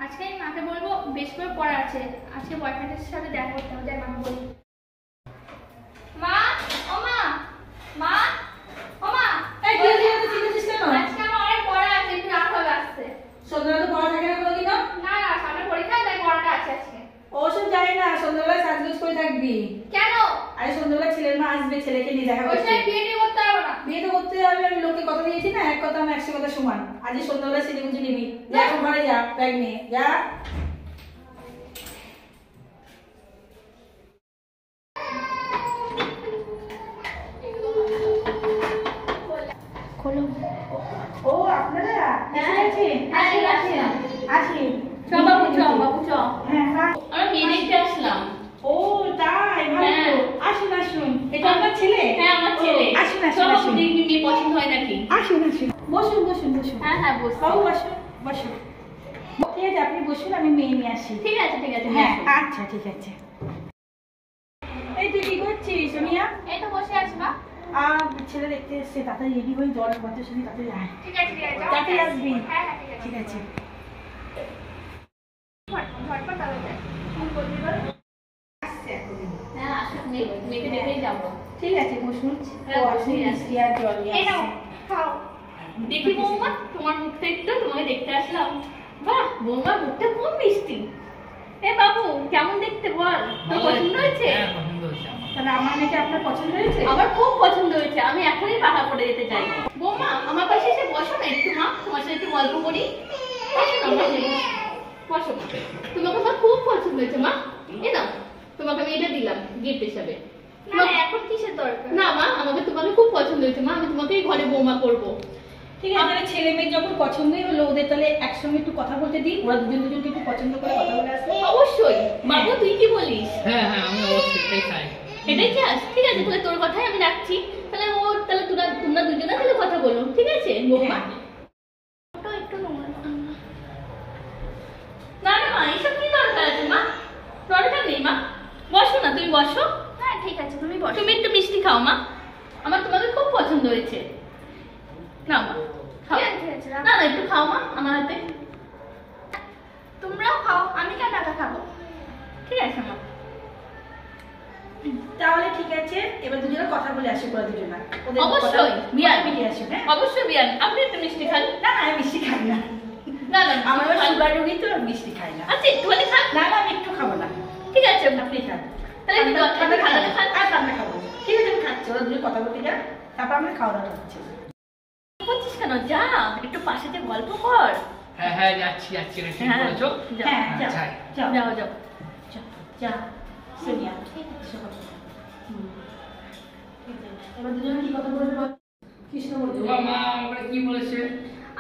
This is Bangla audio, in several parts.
আজকে আমি মাকে বলবো বেশ করে পড়া আছে, আজকে বয়ফ্রেন্ডের সাথে দেখা করতে হবে, তাই মাকে বলি। মা, ও মা, মা, ও মা, এই কি হলো? চিন্তাছিস কেন? আজকে আমার অনেক পড়া আছে, একটু রাত হবে আসতে। সন্ধ্যাবেলা তো পড়া থাকে না কোনোদিনও? না না, সামনে পরীক্ষা, তাই পড়াটা আছে আজকে। ওসব জানি না, সন্ধ্যাবেলা সাজগোজ করে থাকবি। কেন? আরে সন্ধ্যাবেলা ছেলের মা আসবে, ছেলেকে নিয়ে দেখা ওই করতে। সময় বিয়ে করতে হবে না। বিয়ে তো করতে হবে, আমি লোককে কথা দিয়েছি না, এক কথা আমি 100 কথা সমান। আজ সন্ধ্যাবেলা ছেলে বুঝে নিবি। যা এখন ঘরে যা, ব্যাগ নিয়ে যা। খোলো। ও আপনারা হ্যাঁ। আছেন? আসি, আসি। আসি। চ বাবু, চ বাবু, চ। হ্যাঁ হ্যাঁ। আমরা মেয়ে দেখতে আসলাম। ও তাই, ভালো হ্যাঁ। তো। আসুন আসুন। এটা আপনার ছেলে? হ্যাঁ, আমার ছেলে। ও, আসুন চ আসুন বাবু, আসুন। দেখি মেয়ে পছন্দ হয় নাকি। আসুন আসুন। বসুন বসুন বসুন। হ্যাঁ হ্যাঁ, বসছি। বাবু বসুন বসুন। ঠিক আছে, আপনি বসুন, আমি মেয়ে নিয়ে আসি। ঠিক আছে, ঠিক আছে। হ্যাঁ নিয়ে আসো। আচ্ছা ঠিক আছে। এই তুই কি করছিস সোনিয়া? এই তো বসে আছি মা। ছেলে দেখতে এসছে, তাড়াতাড়ি রেডি হয়ে জল বাচ্চার সঙ্গে তাড়াতাড়ি আয়। ঠিক আছে, ঠিক আছে। তাড়াতাড়ি আসবি। হ্যাঁ হ্যাঁ, ঠিক আছে। ঠিক আছে। ঝটপট তাহলে যাই। ফোন করবি বল। আসছে এখনই। হ্যাঁ, আসুক, মেয়েকে দেখেই যাবো। ঠিক আছে বসুন। হ্যাঁ, ও আসুন, বসেই আছি। মিষ্টি আর জল নিয়ে এই নাও, আসছে। খাও। দেখি বৌমা, তোমার মুখটা একটু, তোমাকে দেখতে আসলাম। বাহ, বৌমার মুখটা খুব মিষ্টি। এ বাবু, কেমন দেখতে বল? তোর পছন্দ হয়েছে? হ্যাঁ, পছন্দ হয়েছে আমার। তাহলে আমার মেয়েকে আপনার পছন্দ হয়েছে? আমার খুব পছন্দ হয়েছে, আমি এখনই পাকা পড়ে যেতে চাই। বৌমা, আমার পাশে এসে বসো না একটু, মা তোমার সাথে একটু গল্প করি। বসো না, বসো মা। তোমাকে আমার খুব পছন্দ হয়েছে মা। এই নাও, তোমাকে আমি এটা দিলাম গিফট হিসাবে। এখন কিসের দরকার? না মা, আমাকে তোমাকে খুব পছন্দ হয়েছে মা, আমি তোমাকে এই ঘরে বৌমা করবো। ঠিক আছে, তাহলে ছেলে মেয়ে যখন পছন্দই হলো, ওদের তাহলে একসঙ্গে একটু কথা বলতে দিই, ওরা দুজনকে একটু পছন্দ করে কথা বলে আসবে। অবশ্যই। বাবু, তুই কি বলিস? হ্যাঁ হ্যাঁ, আমি অবশ্যই এটাই চাই। এটাই চাস? ঠিক আছে, তাহলে তোর কথাই আমি রাখছি। তাহলে তোমরা দুজনে তাহলে কথা বলো, ঠিক আছে বৌমা? একটু না না মা, এইসব কি দরকার আছে মা? দরকার নেই মা, বসো না, তুমি বসো। হ্যাঁ ঠিক আছে, তুমি বসো। তুমি একটু মিষ্টি খাও মা, আমার তোমাকে খুব পছন্দ হয়েছে। না মা, খাও। না না, একটু খাও মা আমার হাতে। তোমরাও খাও, আমি কেন একা খাবো? ঠিক আছে মা। তাহলে ঠিক আছে, এবার দুজনে কথা বলে আসি ওরা দুজনা। অবশ্যই বিয়ান, মিলিয়ে আসি। হ্যাঁ অবশ্যই বিয়ান, আপনি একটু মিষ্টি খান। না না, আমি মিষ্টি খাই না। না না, আমার সুগার রোগী তো, আমি মিষ্টি খাই না। আচ্ছা একটুখানি খান। না না, আমি একটু খাবো না। ঠিক আছে আপনি খান। তাহলে একটু ঠান্ডা খান। ঠান্ডা খাবো। ঠিক আছে, আমি খাচ্ছি, ওরা দুজন কথা বলতে যান, তারপর আমরা খাওয়া দাওয়া করছি। বলছিস কেন? যা একটু পাশে যে গল্প কর। হ্যাঁ হ্যাঁ, যাচ্ছি যাচ্ছি, এটা ঠিক হ্যাঁ, বলেছো। হ্যাঁ যাও। যাও যাও যাও। যাও যা সোনিয়া। এবার দুজনে কি কথা বলবো? কৃষ্ণ বলবে। তোমার মা আমাকে কি বলেছে?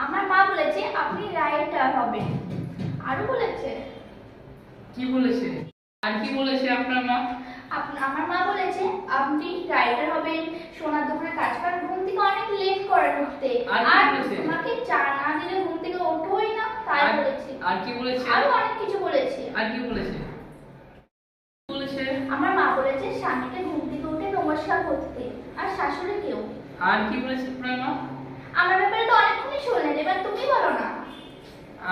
আমার মা বলেছে আপনি রাইটার হবেন, আরো বলেছে। কি বলেছে? আর কি বলেছে আপনার মা? আমার মা বলেছে আপনি রাইটার হবেন, সোনার দোকানে কাজ করেন, ঘুম থেকে অনেক লেট করেন উঠতে, আর কি আর বলেছে? তোমাকে চা না দিলে ঘুম থেকে ওঠোই না, তাই বলেছে। আর কি বলেছে? আরো অনেক কিছু বলেছে। আর কি বলেছে? বলেছে? আমার মা বলেছে স্বামীকে ঘুম থেকে উঠে নমস্কার করতে, আর শাশুড়িকেও। আর কি বলেছে আপনার মা? আমার ব্যাপারে তো অনেকক্ষণই শুনলেন, এবার তুমি বলো না।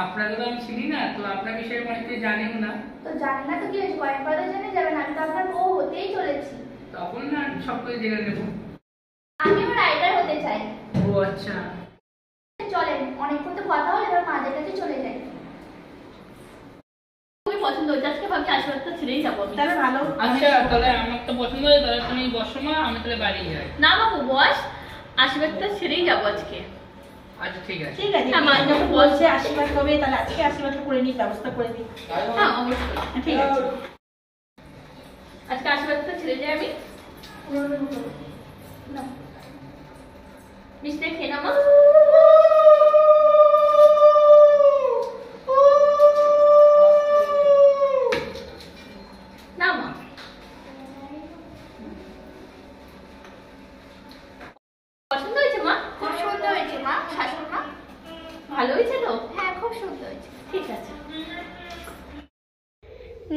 আপনাকে তো আমি চিনি না, তো আপনার বিষয়ে অনেক কিছু জানিও না। তো জানি না তো কি হয়েছে, কয়েকবার জেনে যাবেন, আমি তো আপনার বউ হতেই চলেছি। তখন না সব কিছু জেনে নেবো। আমিও রাইটার হতে চাই। ও আচ্ছা। চলেন, অনেকক্ষণ তো কথা হলো, এবার মাঝে কাছে চলে যাই। খুবই পছন্দ হয়েছে, আজকে ভাবছি আশীর্বাদটা ছেড়েই যাবো আমি। তাহলে ভালো। আচ্ছা, তাহলে আমার তো পছন্দ হয়েছে, তাহলে তুমি বসো মা, আমি তাহলে বাড়ি যাই। না বাবু বস, আশীর্বাদটা ছেড়েই যাবো আজকে। আচ্ছা ঠিক আছে। ঠিক আছে, হ্যাঁ, মা যখন বলছে আশীর্বাদ হবে, তাহলে আজকে আশীর্বাদটা করে নিই, ব্যবস্থা করে দিই। হ্যাঁ অবশ্যই, ঠিক আছে। আজকে আশীর্বাদটা ছেড়ে যাই আমি। নাও, মিষ্টি খেয়ে নাও মা। না মা, পছন্দ হয়েছে মা? খুব সুন্দর হয়েছে মা, শাশুড়ি মা। ভালো হয়েছে তো? হ্যাঁ, খুব সুন্দর হয়েছে। ঠিক আছে।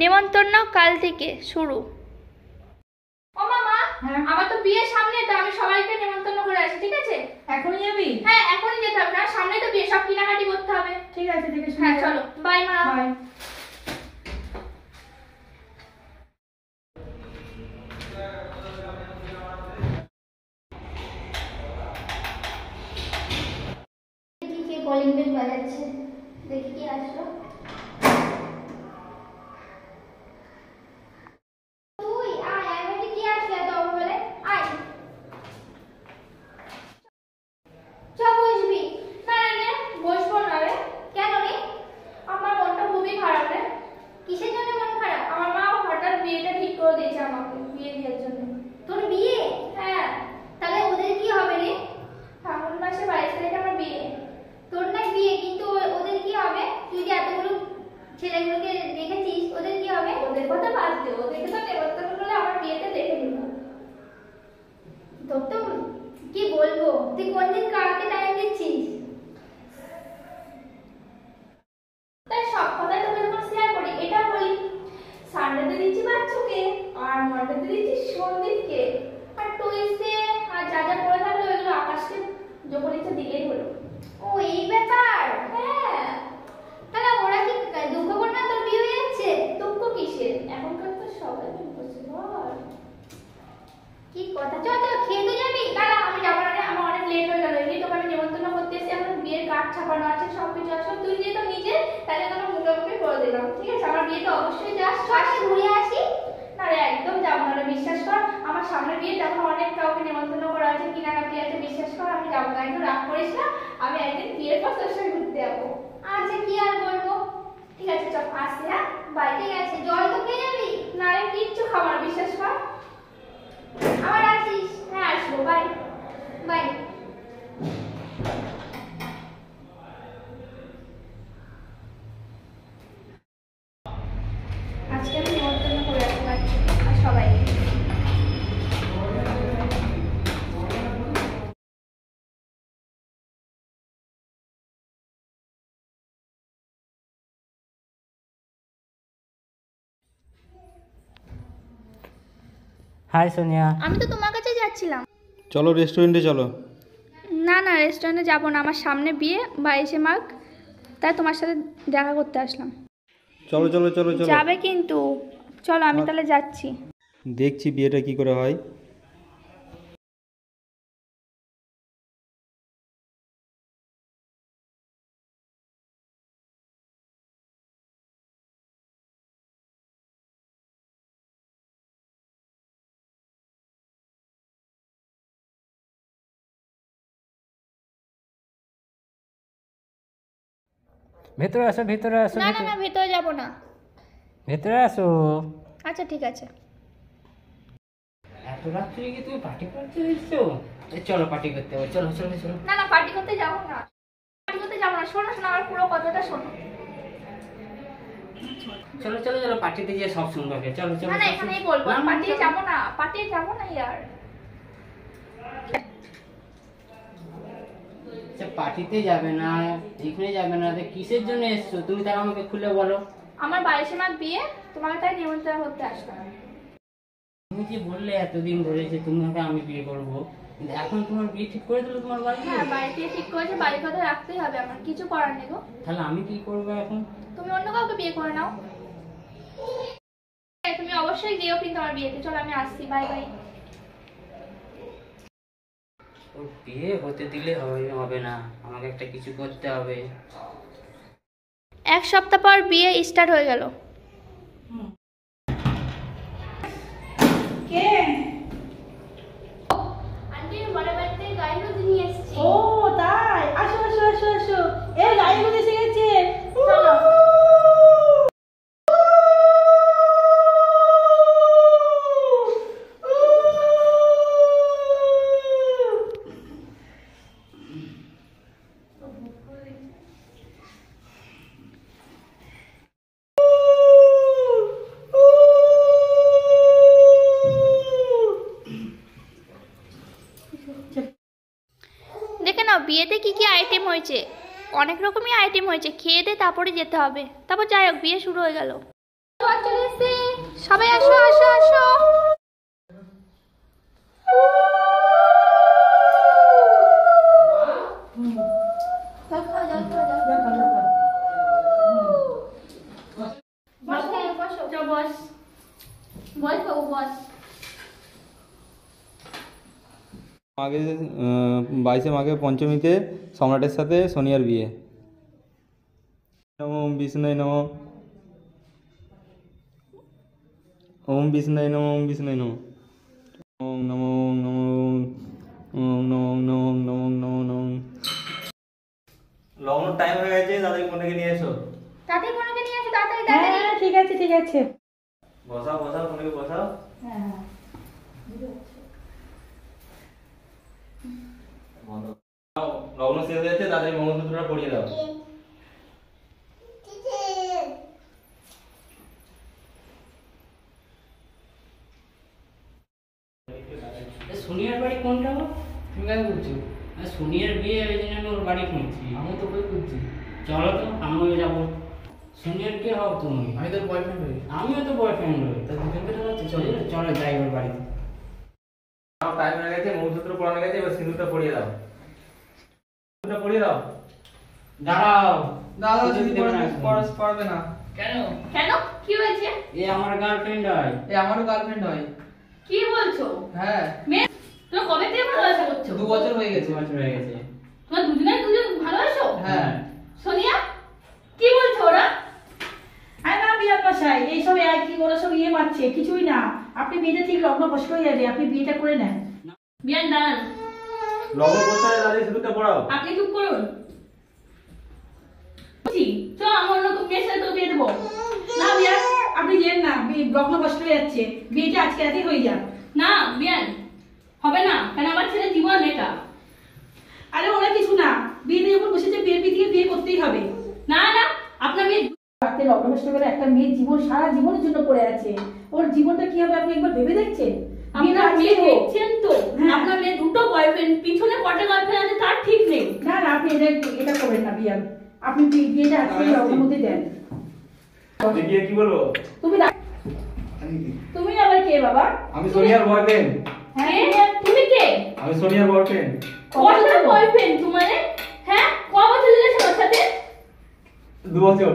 নেমন্তন্ন কাল থেকে শুরু। ও মা, হ্যাঁ। আমার তো বিয়ের সামনে, তো আমি সবাইকে নেমন্তন্ন করে আসি, ঠিক আছে? এখনই যাবি? হ্যাঁ এখনই যেতে হবে, কারণ সামনে তো বিয়ে, সব কেনাকাটি করতে হবে। ঠিক আছে ঠিক আছে। হ্যাঁ চলো, বাই মা। বাই। দেখি কে কলিং বেল বাজাচ্ছে, দেখি কি আসলো। তুই আয়, আমি বলি কি আসলো এত বলে, আয় চ বসবি। না না রে, বসবো না রে। কেন রে? আমার মনটা খুবই খারাপ রে। কিসের জন্য মন খারাপ? আমার মা হঠাৎ বিয়েটা ঠিক করে দিয়েছে আমাকে, বিয়ে দেওয়ার জন্য। তোর বিয়ে? হ্যাঁ, তাহলে ওদের কি হবে রে? ফাগুন মাসে 22 তারিখে আমার বিয়ে। তোর না বিয়ে, কিন্তু ওদের কি হবে? তুই যে এতগুলো ছেলেগুলোকে দেখেছিস, ওদের কি হবে? ওদের কথা বাদ দে, ওদেরকে তো নেমন্তন্ন করলে আমার বিয়েতে দেখে নিব। তোর তো কি বলবো, তুই কোনদিন কাকে টাইম দিচ্ছিস? তাই সব কথাই তোকে যখন শেয়ার করি, এটা বলি সানডেতে দিচ্ছি বাচ্চুকে, আর মন্ডেতে দিচ্ছি সন্দীপকে, আর টুইসডে আর যা যা পড়ে থাকলো ওইগুলো আকাশকে যখন ইচ্ছা দিলেই হলো। ও এই ব্যাপার। হ্যাঁ, তাহলে ওরা কি দুঃখ করে না তোর বিয়ে হয়ে যাচ্ছে? দুঃখ কিসের, এখনকার তো সবাই বলছে বল। কি কথা, চ চ খেয়ে তো যাবি। দাঁড়া, আমি যাবো না রে, আমার অনেক লেট হয়ে গেল। এমনি তোকে আমি নেমন্তন্ন করতে এসেছি, এখন বিয়ের কার্ড ছাপানো আছে, সব কিছু আছে। তুই যেহেতু নিজে, তাহলে তোকে মুখোমুখি করে দিলাম, ঠিক আছে? আমার বিয়েতে অবশ্যই যাস। সাথে ঘুরে আসি। না রে, একদম যাবো না রে, বিশ্বাস কর। আমার সামনে বিয়ে, তখন অনেক কাউকে নেমন্তন্ন করা আছে, কেনাকাটি আছে, বিশ্বাস কর আমি যাবো না। একদম রাগ করিস না, আমি একদিন বিয়ের পর তোর সঙ্গে ঘুরতে যাবো। আচ্ছা কি আর বলবো। ঠিক আছে, চল আসি। হ্যাঁ বাই। ঠিক আছে, জল তো খেয়ে যাবি। না রে, কিচ্ছু খাবো না, বিশ্বাস কর। আবার আসিস। হ্যাঁ আসবো, বাই। বাই। আজকে আমি নেমন্তন্ন করে আসবো বাচ্চাকে আর সবাইকে। হাই সোনিয়া। আমি তো তোমার কাছে যাচ্ছিলাম। চলো রেস্টুরেন্টে চলো। না না, রেস্টুরেন্টে যাবো না, আমার সামনে বিয়ে 22 মাঘ, তাই তোমার সাথে দেখা করতে আসলাম। চলো চলো চলো চলো। যাবে কিন্তু, চলো আমি তাহলে যাচ্ছি। দেখছি বিয়েটা কি করে হয়। ভেতরে আসো ভেতরে আসো না না না, ভেতরে যাবো না। ভেতরে আসো। আচ্ছা ঠিক আছে। এত রাত্রে কি তুমি পার্টি করতে এসেছো? চলো পার্টি করতে হবে, চলো চলো চলো। না না, পার্টি করতে যাবো না, পার্টি করতে যাবো না। শোনো শোনো, আমার পুরো কথাটা শোনো। চলো চলো চলো, পার্টিতে গিয়ে সব শুনবো। চলো চলো। না না, এখানেই বলবো, পার্টি যাবো না, পার্টি যাবো না ইয়ার। পার্টিতে যাবে না, এখানে যাবে না, তো কিসের জন্য এসছো তুমি? তার আমাকে খুলে বলো। আমার 22 মাঘ বিয়ে, তোমাকে তাই নিমন্ত্রণ করতে আসলাম। তুমি যে বললে এতদিন ধরে যে তোমাকে আমি বিয়ে করবো, কিন্তু এখন তোমার বিয়ে ঠিক করে দিলো তোমার বাড়িতে। হ্যাঁ, বাড়িতে ঠিক করেছে, বাড়ির কথা রাখতেই হবে, আমার কিছু করার নেই গো। তাহলে আমি কি করবো এখন? তুমি অন্য কাউকে বিয়ে করে নাও। তুমি অবশ্যই যেও কিন্তু আমার বিয়েতে। চলো আমি আসছি, বাই বাই। ওর বিয়ে হতে দিলে হবে না, আমাকে একটা কিছু করতে হবে। 1 সপ্তাহ পর বিয়ে স্টার্ট হয়ে গেল। কে? আন্টি, বড় বাড়িতে গাড়ি নদী নিয়ে এসেছি। ও তাই, আসো আসো আসো আসো। এই গাড়িগুলো এসে গেছে। চলো। দেখে নাও বিয়েতে কি কি আইটেম হয়েছে, অনেক রকমই আইটেম হয়েছে। খেয়ে দিয়ে তারপরে যেতে হবে। তারপর যাই হোক, বিয়ে শুরু হয়ে গেল। চলে এসেছি, সবাই আসো আসো আসো। জল খাও, জল খাও, জল খাও। বস, হ্যাঁ, বসো। চ বস বস বাবু বস। আগে 22শে মাঘে পঞ্চমীতে সম্রাটের সাথে সোনিয়ার বিয়ে। নমো ওম বিষ্ণুয় নমো, ওম বিষ্ণুয় নমো, ওম বিষ্ণুয় নমো, ওম নমো, ওম নমো, ওম নমো, ওম নমো, ওম নমো, ওম নমো, নমো। লগ্ন টাইম হয়ে গেছে, তাদের কোনটাকে নিয়ে এসো। তাড়াতাড়ি কোনোকে নিয়ে আসো, তাড়াতাড়ি, তাড়াতাড়ি। হ্যাঁ ঠিক আছে ঠিক আছে। বসাও বসাও, কোনটাকে বসাও। হ্যাঁ হ্যাঁ লগ্ন শেষ হয়েছে, তাদের মঙ্গলসূত্রটা পরিয়ে দাও। সোনিয়ার বাড়ি কোনটা গো? তুমি কেন করছো? সোনিয়ার বিয়ে, ওই জন্য আমি ওর বাড়ি খুঁজছি। আমি তো বই করছি। চলো তো, আমিও যাবো। সোনিয়ার কে হও তুমি? আমি তোর বয়ফ্রেন্ড হই। আমিও তো বয়ফ্রেন্ড হই। তা দুজনকে তো হচ্ছে, চলো। চলো যাই ওর বাড়িতে। আমার টাইম হয়ে গেছে, মঙ্গলসূত্র পরানো গেছে, এবার সিঁদুরটা পরিয়ে দাও। সিঁদুরটা পরিয়ে দাও। দাঁড়াও, দাদা কিছু তুমি দেবে না। পারবে না। কেন? কেন কি হয়েছে? এ আমার গার্লফ্রেন্ড হয়। এই আমারও গার্লফ্রেন্ড হয়। কি বলছো? হ্যাঁ, মেয়ে তুমি কবে থেকে ভালোবাসা করছো? 2 বছর হয়ে 2 গেছে। বছর হয়ে গেছে। তোমার দুজন ভালোবাসো? হ্যাঁ। সোনিয়া কি বলছো ওরা? আরে না বিয়ার বাসায় এইসব আর কি ওরা সব ইয়ে মারছে, কিছুই না। আপনি বিয়েটা ঠিক লগ্ন বসে হয়ে যাবে, আপনি বিয়েটা করে নেন। বিয়ান দাঁড়ান, লগ্ন করতে হবে, তাদের সিঁদুরটা পরাও। আপনি চুপ করুন। চ আমার অন্য মেয়ের সাথে তো বিয়ে দেবো। না বিয়ার আপনি যেন না, লগ্ন বসে হয়ে যাচ্ছে, বিয়েটা আজকে রাতেই হয়ে যাক। না বিয়ান হবে না, কেন আমার ছেলে জীবন এটা। আরে ওরা কিছু না, বিয়েতে যখন বসেছে বিয়ের পিটিয়ে বিয়ে করতেই হবে। না না আপনার মেয়ে রাতে লগ্ন বসে গেলে একটা মেয়ের জীবন সারা জীবনের জন্য পড়ে আছে, ওর জীবনটা কি হবে আপনি একবার ভেবে দেখছেন? বিয়েটা আপনার মেয়ে আজকে হোক। দেখছেন তো, হ্যাঁ। আপনার মেয়ে দুটো বয়ফ্রেন্ড, পিছনে কটা গার্লফ্রেন্ড আছে তার ঠিক নেই। না না আপনি এটা করবেন না বিয়ার, আপনি বিয়েটা আজকে লগ্নের মধ্যে দেন। গিয়ে কি বলবো? তুমি তুমি আবার কে বাবা? আমি সোনিয়ার বয়ফ্রেন্ড। হ্যাঁ তুমি কে? আমি সোনিয়ার বয়ফ্রেন্ড। কটা বয়ফ্রেন্ড তোমার? হ্যাঁ ক বছর রিলেশন ওর সাথে? 2 বছর।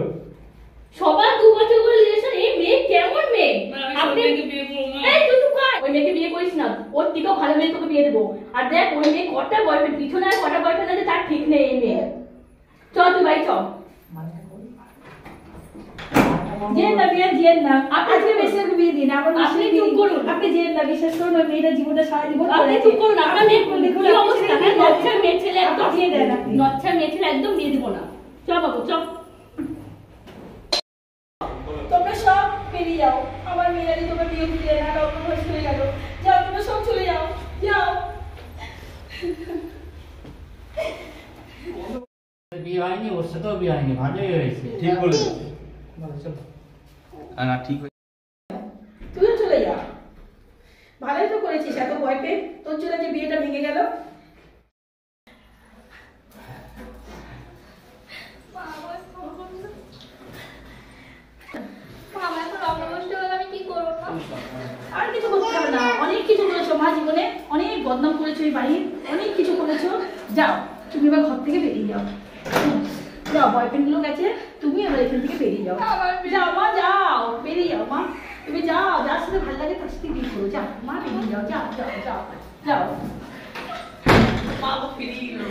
সবার 2 বছর করে রিলেশন। এই মেয়ে কেমন মেয়ে? আপনি সোনিয়াকে বিয়ে করবো না। এই তুই চুপ কর। ওই মেয়েকে বিয়ে করিস না, ওর থেকেও ভালো মেয়ে তোকে বিয়ে দেবো। আর দেখ ওই মেয়ে কটা বয়ফ্রেন্ড, পিছনে আর কটা বয়ফ্রেন্ড আছে তার ঠিক নেই এই মেয়ে। চল তুই ভাই চল। যেন না বিয়ার যেন না, আপনি আজকে বেশি ওকে বিয়ে দিন, আমার আপনি বেশি চুপ দিন। করুন। আপনি যেন না, বিশ্বাস করুন ওই মেয়েটা জীবনটা সারা জীবন আপনি পড়ে চুপ আছে। করুন। আপনার মেয়ে দেখুন, কি অবস্থা? আপনি হ্যাঁ, নচ্ছার মেয়ে ছেলে একদম আপনি দিয়ে দেন আপনি। নচ্ছার মেয়ে ছেলে একদম বিয়ে দেবো না। চল বাবু চল। তোমরা সব বেরিয়ে যাও, আমার মেয়েরা যে তোমরা বিয়ে দিলে না, লগ্ন বসে হয়ে গেল। যাও তোমরা সব চলে যাও, যাও। বিয়ে হয়নি, ওর সাথেও বিয়ে হয়নি, ভালোই হয়েছে। ঠিক বলেছো। ভালো, চলো। না ঠিক হয়েছে। তুইও চলে যা, ভালোই তো করেছিস, এত ভয় পেয়ে তোর জন্য যে বিয়েটা ভেঙে গেল। আমার এখন লগ্ন বসতে হলে আমি কি করবো মা? আর কিছু করতে হবে না, অনেক কিছু করেছো মা জীবনে, অনেক বদনাম করেছো এই বাড়ির, অনেক কিছু করেছো। যাও তুমি এবার ঘর থেকে বেরিয়ে যাও, যাও বয়ফ্রেন্ড গুলো গেছে, তুমি এবার এখান থেকে বেরিয়ে যাও। যাও মা যাও, বেরিয়ে যাও মা, তুমি যাও, যার সাথে ভালো লাগে তার সাথে বিয়ে করো। যাও মা বেরিয়ে যাও, যাও যাও যাও যাও। মা আবার ফিরিয়ে গেল।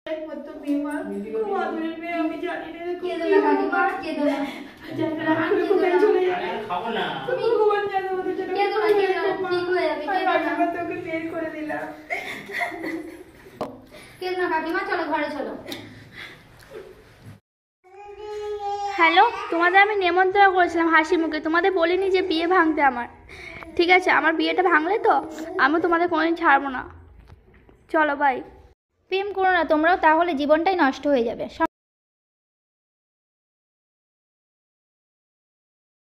একমাত্র মেয়ে মা, খুব আদরের মেয়ে, আমি জানি না এরকম কেঁদো কি না হবে। কাকিমা, কেঁদো না। জানি না আমি কোথায় চলে যাবো। আরে আর খাবো না। ভগবান জানে ওদের জন্য কেঁদো না, কেঁদো না, ঠিক হয়ে যাবে, কেঁদো না। আমি তোকে বের করে দিলাম। কেঁদো না কাকিমা, চলো ঘরে চলো। হ্যালো, তোমাদের আমি নেমন্তন্ন করেছিলাম হাসি মুখে, তোমাদের বলিনি যে বিয়ে ভাঙতে আমার। ঠিক আছে, আমার বিয়েটা ভাঙলে তো আমি তোমাদের কোনোদিন ছাড়বো না। চলো বাই। প্রেম করো না তোমরাও, তাহলে জীবনটাই নষ্ট হয়ে যাবে।